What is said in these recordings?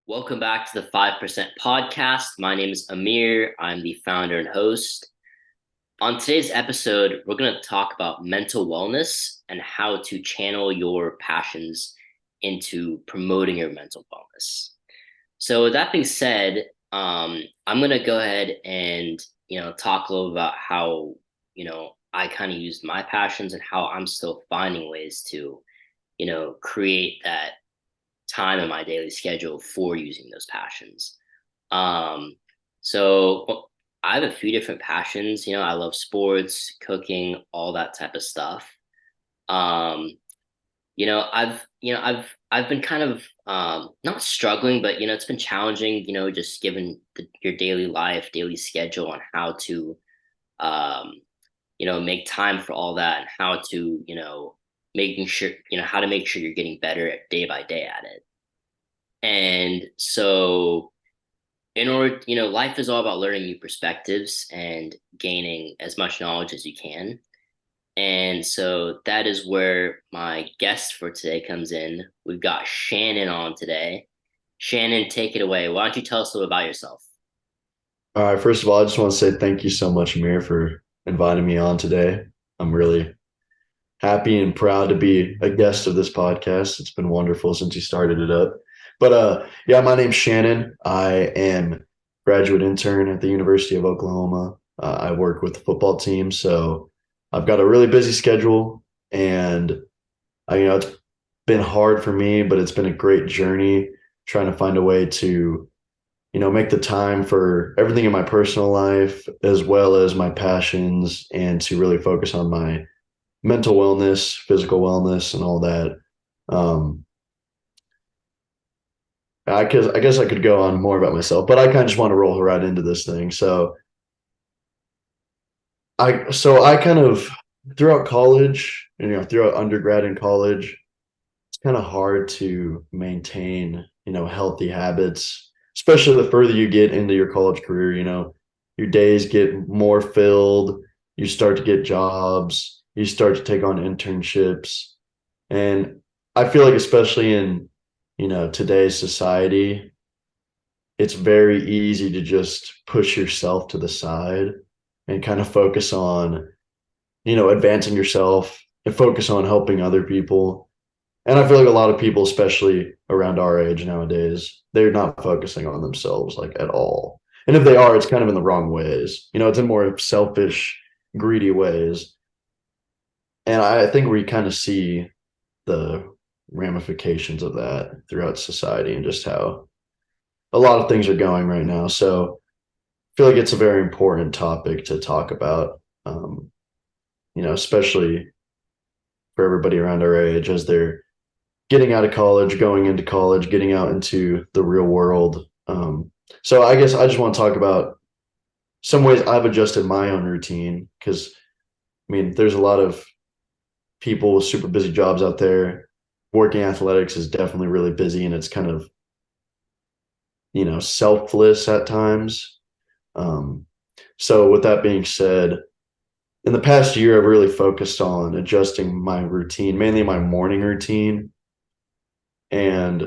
Welcome back to the 5% podcast. My name is Amir. I'm the founder and host. On today's episode, we're going to talk about mental wellness and how to channel your passions into promoting your mental wellness. So, with that being said, I'm going to go ahead and talk a little about how I kind of used my passions and how I'm still finding ways to create that time in my daily schedule for using those passions. Um, so I have a few different passions. I love sports, cooking, all that type of stuff. Um, I've been kind of not struggling, but it's been challenging. Just given your daily life, daily schedule, on how to um, make time for all that, and how to making sure how to make sure you're getting better day by day at it. And so, in order, life is all about learning new perspectives and gaining as much knowledge as you can. And so, that is where my guest for today comes in. We've got Shannon on today. Shannon, take it away. Why don't you tell us a little about yourself? All right, first of all, I just want to say thank you so much, Amir, for inviting me on today. I'm really happy and proud to be a guest of this podcast. It's been wonderful since you started it up. But yeah, my name's Shannon. I am graduate intern at the University of Oklahoma. I work with the football team, so I've got a really busy schedule, and it's been hard for me, but it's been a great journey trying to find a way to make the time for everything in my personal life as well as my passions and to really focus on my mental wellness, physical wellness, and all that. Um, I guess I could go on more about myself, but I kind of just want to roll right into this thing. So I kind of throughout college, throughout undergrad and college, it's kind of hard to maintain, healthy habits, especially the further you get into your college career, your days get more filled, you start to get jobs, you start to take on internships. And I feel like especially in, today's society, it's very easy to just push yourself to the side and kind of focus on, advancing yourself and focus on helping other people. And I feel like a lot of people, especially around our age nowadays, they're not focusing on themselves like at all. And if they are, it's kind of in the wrong ways. It's in more selfish, greedy ways. And I think we kind of see the ramifications of that throughout society and just how a lot of things are going right now. So I feel like it's a very important topic to talk about, especially for everybody around our age as they're getting out of college, going into college, getting out into the real world. So I guess I just want to talk about some ways I've adjusted my own routine because there's a lot of people with super busy jobs out there. Working athletics is definitely really busy and it's kind of, selfless at times. Um, so with that being said, in the past year, I've really focused on adjusting my routine, mainly my morning routine. And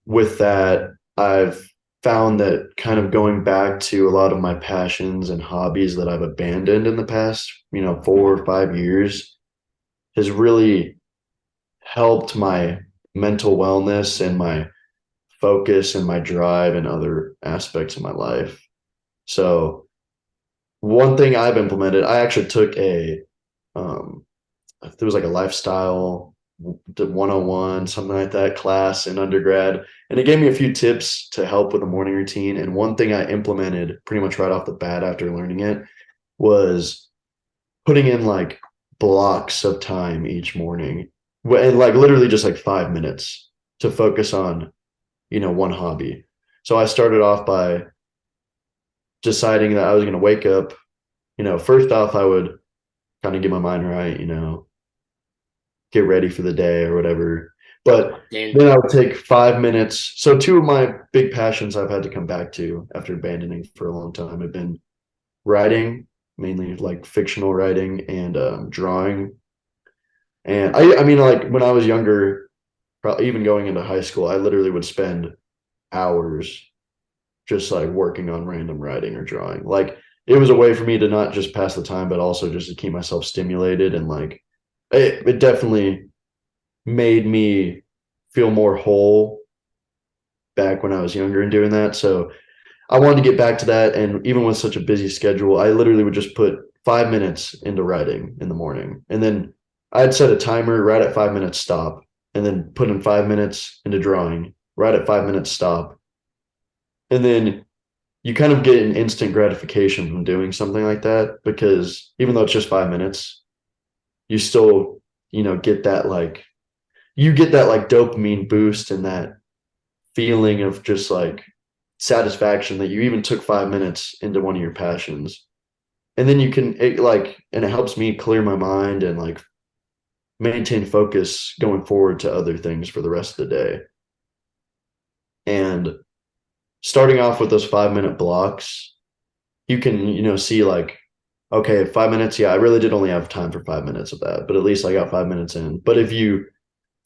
with that, I've found that kind of going back to a lot of my passions and hobbies that I've abandoned in the past, 4 or 5 years has really helped my mental wellness and my focus and my drive and other aspects of my life. So one thing I've implemented, I actually took um, there was like a lifestyle 101, something like that class in undergrad. And it gave me a few tips to help with the morning routine. And one thing I implemented pretty much right off the bat after learning it was putting in like blocks of time each morning and like literally just like 5 minutes to focus on, one hobby. So I started off by deciding that I was going to wake up, first off, I would kind of get my mind right, get ready for the day or whatever. But And then I would take 5 minutes. So two of my big passions I've had to come back to after abandoning for a long time have been writing, mainly like fictional writing and drawing. And like when I was younger, probably even going into high school, I literally would spend hours just like working on random writing or drawing. Like it was a way for me to not just pass the time, but also just to keep myself stimulated. And like it definitely made me feel more whole back when I was younger and doing that. So I wanted to get back to that. And even with such a busy schedule, I literally would just put 5 minutes into writing in the morning. And then I'd set a timer right at 5 minutes stop, and then put in 5 minutes into drawing, right at 5 minutes stop. And then you kind of get an instant gratification from doing something like that because even though it's just 5 minutes, you still, get that like dopamine boost and that feeling of just like satisfaction that you even took 5 minutes into one of your passions. And then and it helps me clear my mind and like maintain focus going forward to other things for the rest of the day. And starting off with those 5 minute blocks, you can, see like, okay, 5 minutes. Yeah, I really did only have time for 5 minutes of that, but at least I got 5 minutes in. But if you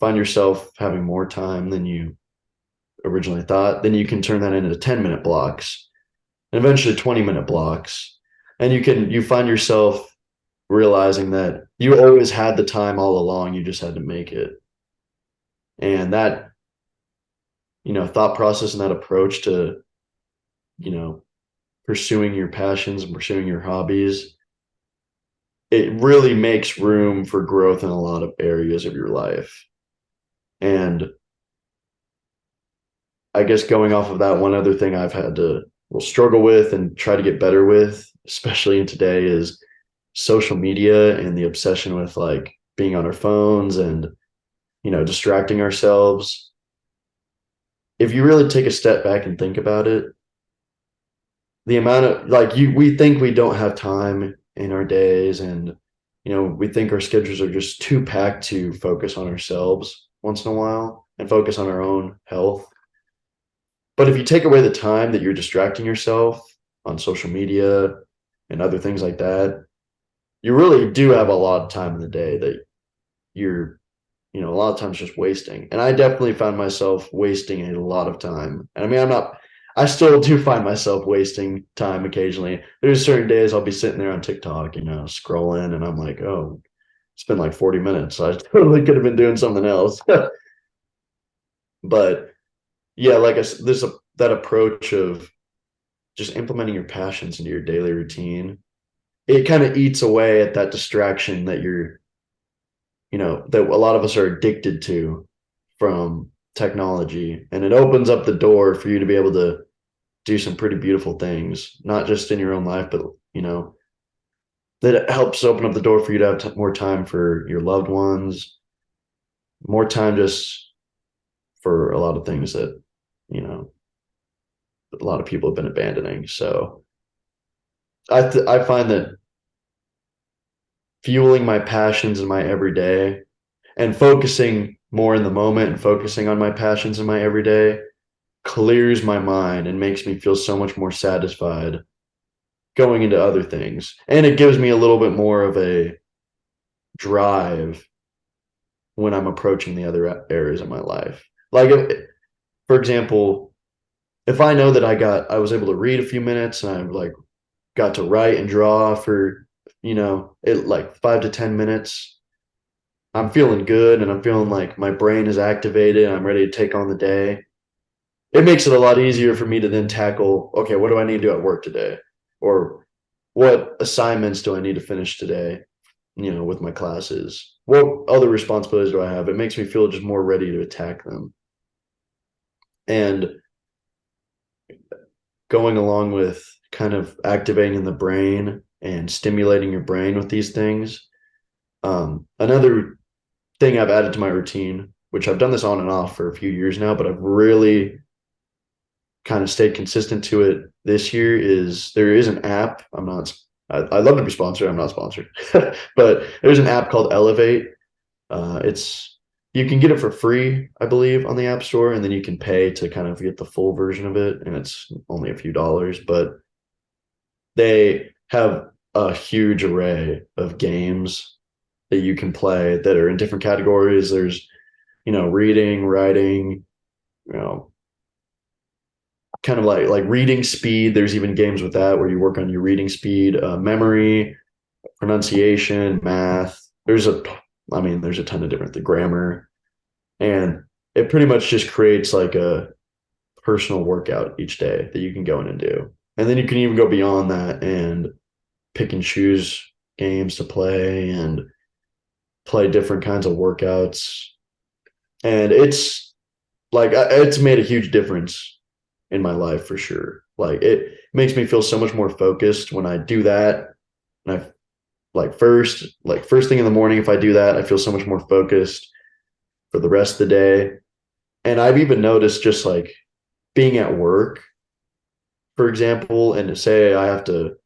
find yourself having more time than you originally thought, then you can turn that into 10-minute blocks and eventually 20-minute blocks. And you find yourself realizing that you always had the time all along, you just had to make it. And that, thought process and that approach to, you know, pursuing your passions and pursuing your hobbies, it really makes room for growth in a lot of areas of your life. And I guess going off of that, one other thing I've had to struggle with and try to get better with, especially in today, is social media and the obsession with like being on our phones and, distracting ourselves. If you really take a step back and think about it, the amount of we think we don't have time in our days, and we think our schedules are just too packed to focus on ourselves once in a while and focus on our own health. But if you take away the time that you're distracting yourself on social media and other things like that, you really do have a lot of time in the day that you're, a lot of times just wasting. And I definitely found myself wasting a lot of time. And I mean, I still do find myself wasting time occasionally. There's certain days I'll be sitting there on TikTok, scrolling, and I'm like, oh, it's been like 40 minutes. I totally could have been doing something else. But yeah, like that approach of just implementing your passions into your daily routine, it kind of eats away at that distraction that that a lot of us are addicted to from technology. And it opens up the door for you to be able to do some pretty beautiful things, not just in your own life, but, that it helps open up the door for you to have more time for your loved ones, more time just for a lot of things that, a lot of people have been abandoning. So I find that fueling my passions in my everyday and focusing more in the moment and focusing on my passions in my everyday clears my mind and makes me feel so much more satisfied going into other things. And it gives me a little bit more of a drive when I'm approaching the other areas of my life. Like, for example, if I know that I was able to read a few minutes and I like got to write and draw for, it like 5 to 10 minutes, I'm feeling good and I'm feeling like my brain is activated and I'm ready to take on the day. It makes it a lot easier for me to then tackle, okay, what do I need to do at work today? Or what assignments do I need to finish today, with my classes? What other responsibilities do I have? It makes me feel just more ready to attack them. And going along with kind of activating the brain and stimulating your brain with these things. Another thing I've added to my routine, which I've done this on and off for a few years now, but I've really kind of stayed consistent to it this year, is there is an app. I'd love to be sponsored. I'm not sponsored, but there's an app called Elevate. You can get it for free, I believe, on the App Store, and then you can pay to kind of get the full version of it, and it's only a few dollars, but they have a huge array of games that you can play that are in different categories. There's, reading, writing, you know, kind of like reading speed. There's even games with that where you work on your reading speed, memory, pronunciation, math. There's a ton of different the grammar, and it pretty much just creates like a personal workout each day that you can go in and do. And then you can even go beyond that and pick and choose games to play and play different kinds of workouts. And it's made a huge difference in my life for sure. Like it makes me feel so much more focused when I do that. And I first thing in the morning, if I do that, I feel so much more focused for the rest of the day. And I've even noticed just like being at work, for example, and to say I have to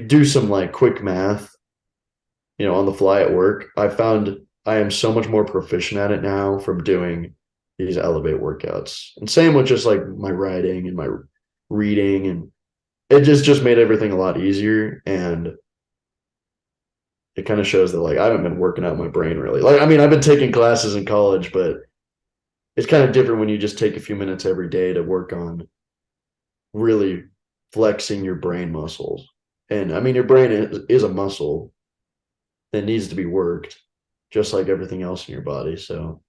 do some like quick math, on the fly at work, I found I am so much more proficient at it now from doing these elevate workouts. And same with just like my writing and my reading, and it just made everything a lot easier. And it kind of shows that like I haven't been working out my brain really. Like I've been taking classes in college, but it's kind of different when you just take a few minutes every day to work on really flexing your brain muscles. And your brain is a muscle that needs to be worked just like everything else in your body. So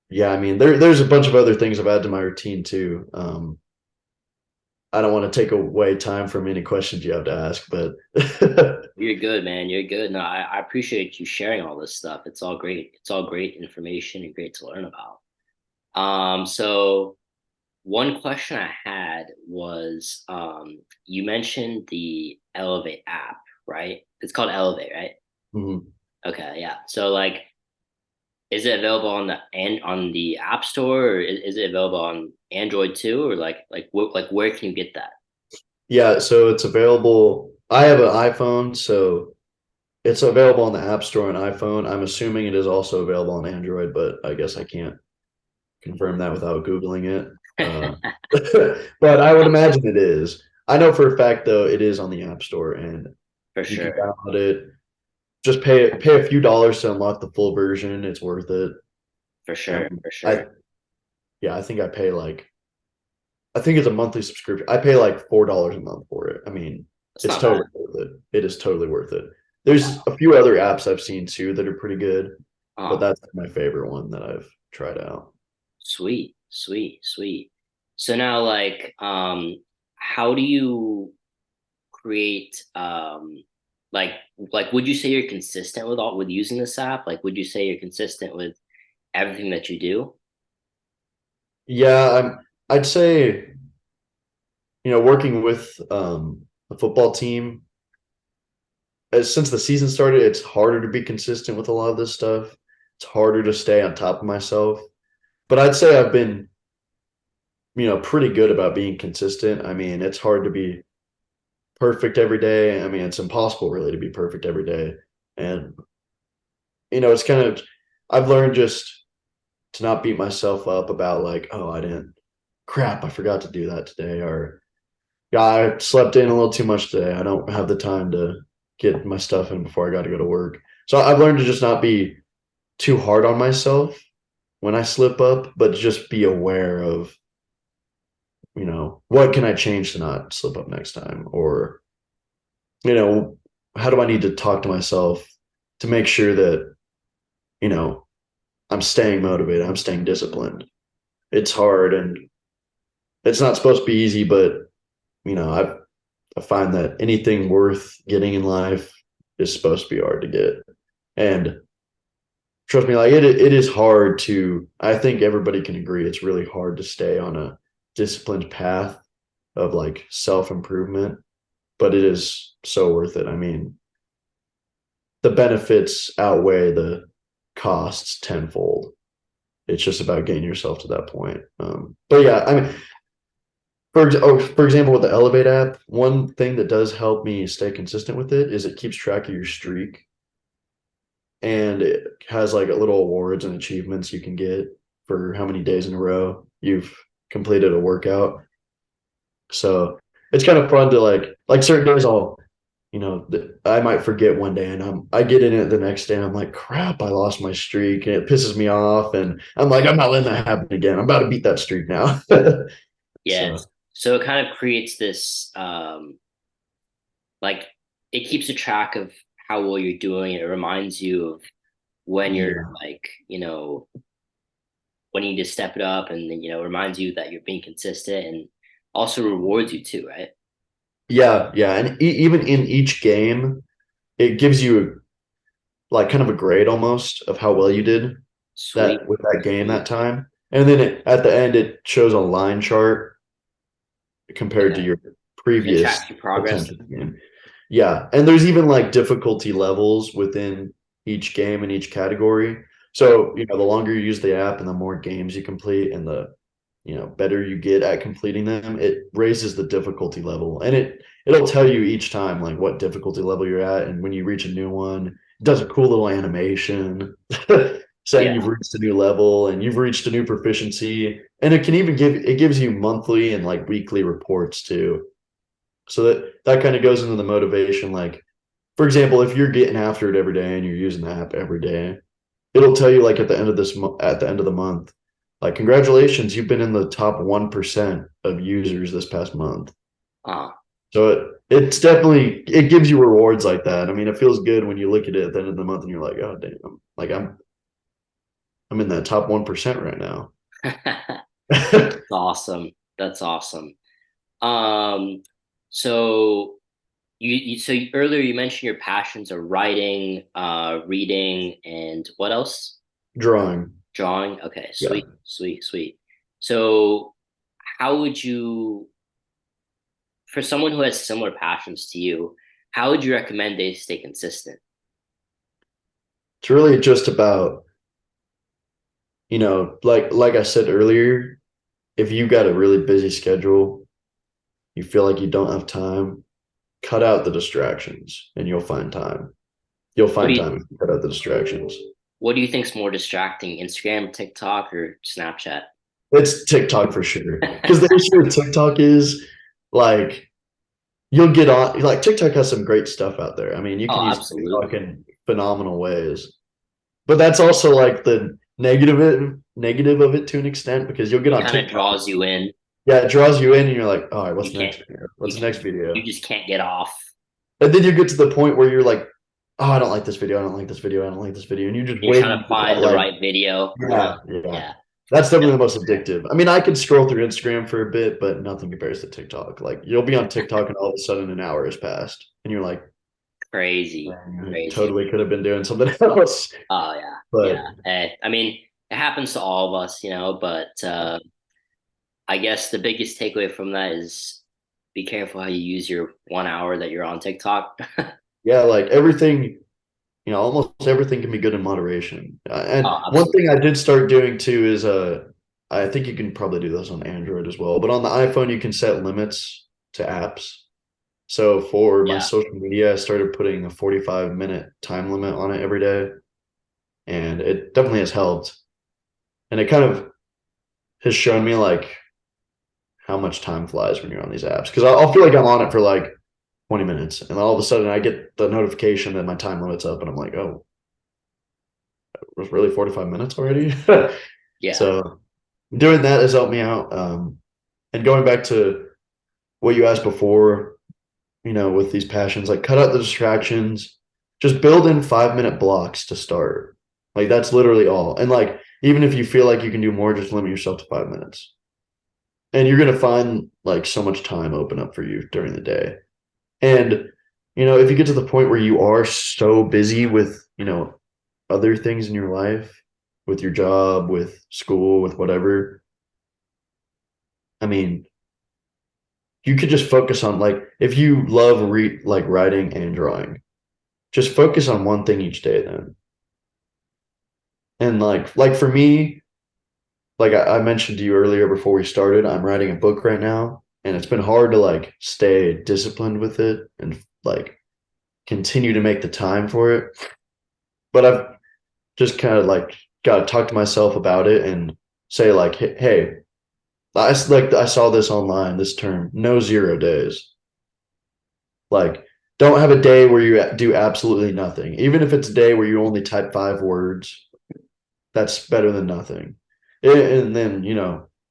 yeah, there's a bunch of other things I've added to my routine too. I don't want to take away time from any questions you have to ask, but You're good, man. You're good. No, I appreciate you sharing all this stuff. It's all great. It's all great information and great to learn about. So one question I had was, you mentioned the Elevate app, right? It's called Elevate, right? Mhm. Okay, yeah. So like, is it available on the App Store, or is it available on Android too, or like where can you get that? Yeah, so it's available. I have an iPhone, so it's available on the App Store on iPhone. I'm assuming it is also available on Android, but I guess I can't confirm that without Googling it. Uh, but I would imagine it is. I know for a fact though it is on the App Store, and For you can sure, download it. Just pay a few dollars to unlock the full version. It's worth it. for sure, for I sure. Yeah, I think it's a monthly subscription. I pay like $4 a month for it. That's It's not bad. totally worth it. It is totally worth it. There's a few other apps I've seen too that are pretty good, but Oh, that's my favorite one that I've tried out. sweet, sweet, sweet. So now, like, how do you create, like, would you say you're consistent with using this app? Like, would you say you're consistent with everything that you do? Yeah, I'd say, working with a football team, since the season started, it's harder to be consistent with a lot of this stuff. It's harder to stay on top of myself. But I'd say I've been, pretty good about being consistent. It's hard to be perfect every day. It's impossible really to be perfect every day. And, it's kind of, I've learned just to not beat myself up about like, oh, I forgot to do that today. Or, yeah, I slept in a little too much today. I don't have the time to get my stuff in before I got to go to work. So I've learned to just not be too hard on myself when I slip up, but just be aware of, what can I change to not slip up next time? Or, you know, how do I need to talk to myself to make sure that, you know, I'm staying motivated, I'm staying disciplined. It's hard and it's not supposed to be easy, but I find that anything worth getting in life is supposed to be hard to get. And trust me, like it is hard to, I think everybody can agree, it's really hard to stay on a disciplined path of like self-improvement, but it is so worth it. The benefits outweigh the costs tenfold. It's just about getting yourself to that point. But yeah, for example, with the Elevate app, one thing that does help me stay consistent with it is it keeps track of your streak, and it has like a little awards and achievements you can get for how many days in a row you've completed a workout. So it's kind of fun to like certain days I might forget one day and I get in it the next day and I'm like, crap, I lost my streak and it pisses me off. And I'm like, I'm not letting that happen again. I'm about to beat that streak now. Yeah. So, So it kind of creates this like it keeps a track of how well you're doing. It reminds you of when you're yeah. like, when you need to step it up, and then reminds you that you're being consistent, and also rewards you too, right? Yeah. Yeah. And even in each game, it gives you like kind of a grade almost of how well you did Sweet. that with that game Sweet. that time. And then at the end, it shows a line chart compared to Okay. your It previous tracks your progress. attempt at the game. Yeah, and there's even like difficulty levels within each game and each category. So, the longer you use the app and the more games you complete and the, better you get at completing them, it raises the difficulty level. And it'll tell you each time like what difficulty level you're at. And when you reach a new one, it does a cool little animation saying Yeah. you've reached a new level and you've reached a new proficiency. And it gives you monthly and like weekly reports too. So that kind of goes into the motivation. Like, for example, if you're getting after it every day and you're using the app every day, it'll tell you like at the end of the month, like congratulations, you've been in the top 1% of users this past month. Uh, So it gives you rewards like that. I mean, it feels good when you look at it at the end of the month and you're like, oh damn, like I'm in that top 1% right now. that's awesome. That's awesome. Um, so earlier you mentioned your passions are writing, reading, and what else? Drawing. Drawing. Okay, Yeah. sweet, sweet, sweet. So how would you, for someone who has similar passions to you, how would you recommend they stay consistent? It's really just about, like I said earlier, if you got a really busy schedule, you feel like you don't have time, cut out the distractions and you'll find time. You'll What do find you time if you cut out the distractions. what do you think's more distracting, Instagram, TikTok, or Snapchat? It's TikTok for sure. Because the issue with TikTok is like you'll get on like TikTok has some great stuff out there. I mean, you can Oh, use TikTok absolutely. in phenomenal ways. But that's also like the negative of it to an extent because you'll get It on kind of TikTok. draws you in. Yeah, it draws you in and you're like, all right, You what's can't next? you What's the can't next video? you just can't get off. And then you get to the point where you're like, oh, I don't like this video. I don't like this video. I don't like this video. And you're just You're trying waiting to for that, find the like, right video. yeah, yeah. Yeah. That's definitely the most addictive. I mean, I could scroll through Instagram for a bit, but nothing compares to TikTok. Like, you'll be on TikTok and all of a sudden an hour has passed. And you're like, Crazy. man, I Crazy. totally could have been doing something else. Oh yeah. But Yeah. I mean, it happens to all of us, but I guess the biggest takeaway from that is be careful how you use your 1 hour that you're on TikTok. yeah, like everything, almost everything can be good in moderation. And Oh, one absolutely. thing I did start doing too is I think you can probably do this on Android as well, but on the iPhone you can set limits to apps. So for my Yeah. social media, I started putting a 45-minute time limit on it every day, and it definitely has helped. And it kind of has shown me like how much time flies when you're on these apps because I'll feel like I'm on it for like 20 minutes, and all of a sudden I get the notification that my time limit's up, and I'm like, oh, it was really 45 minutes already. Yeah. So doing that has helped me out. And going back to what you asked before, with these passions, like cut out the distractions, just build in 5-minute blocks to start. Like that's literally all. And like, even if you feel like you can do more, just limit yourself to 5 minutes. And you're going to find like so much time open up for you during the day. And, if you get to the point where you are so busy with, other things in your life, with your job, with school, with whatever, I mean, you could just focus on like if you love like writing and drawing, just focus on one thing each day then. And like for me, like I mentioned to you earlier before we started, I'm writing a book right now, and it's been hard to like stay disciplined with it and like continue to make the time for it. But I've just kind of like got to talk to myself about it and say like, hey, I saw this online, this term, no 0 days. Like, Don't have a day where you do absolutely nothing. Even if it's a day where you only type 5 words, that's better than nothing. And then,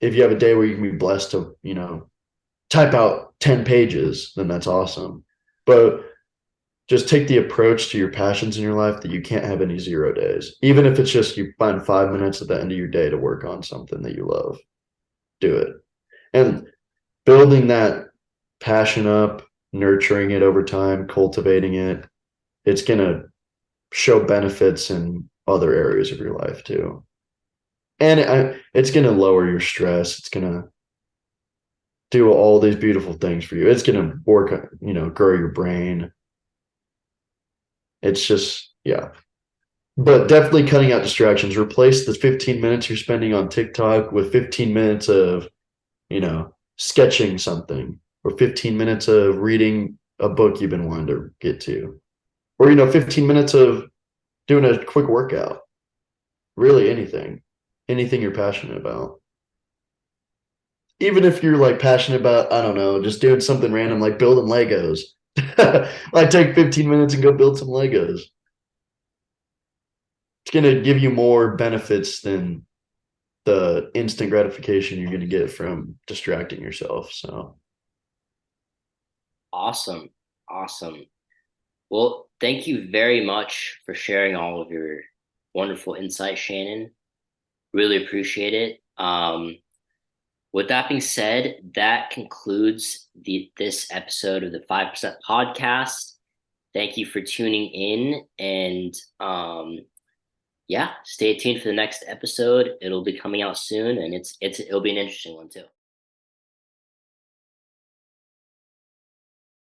if you have a day where you can be blessed to, type out 10 pages, then that's awesome. But just take the approach to your passions in your life that you can't have any 0 days. Even if it's just you find 5 minutes at the end of your day to work on something that you love, do it. And building that passion up, nurturing it over time, cultivating it, it's going to show benefits in other areas of your life too. And it's going to lower your stress. It's going to do all these beautiful things for you. It's going to work, grow your brain. It's just, yeah. But definitely cutting out distractions. Replace the 15 minutes you're spending on TikTok with 15 minutes of, sketching something or 15 minutes of reading a book you've been wanting to get to. Or, 15 minutes of doing a quick workout. Really anything you're passionate about. Even if you're like passionate about, I don't know, just doing something random like building Legos. Like take 15 minutes and go build some Legos. It's going to give you more benefits than the instant gratification you're going to get from distracting yourself. So, Awesome. Awesome. Well, thank you very much for sharing all of your wonderful insights, Shannon. Really appreciate it. With that being said, that concludes this episode of the 5% podcast. Thank you for tuning in, and yeah, stay tuned for the next episode. It'll be coming out soon, and it'll be an interesting one too.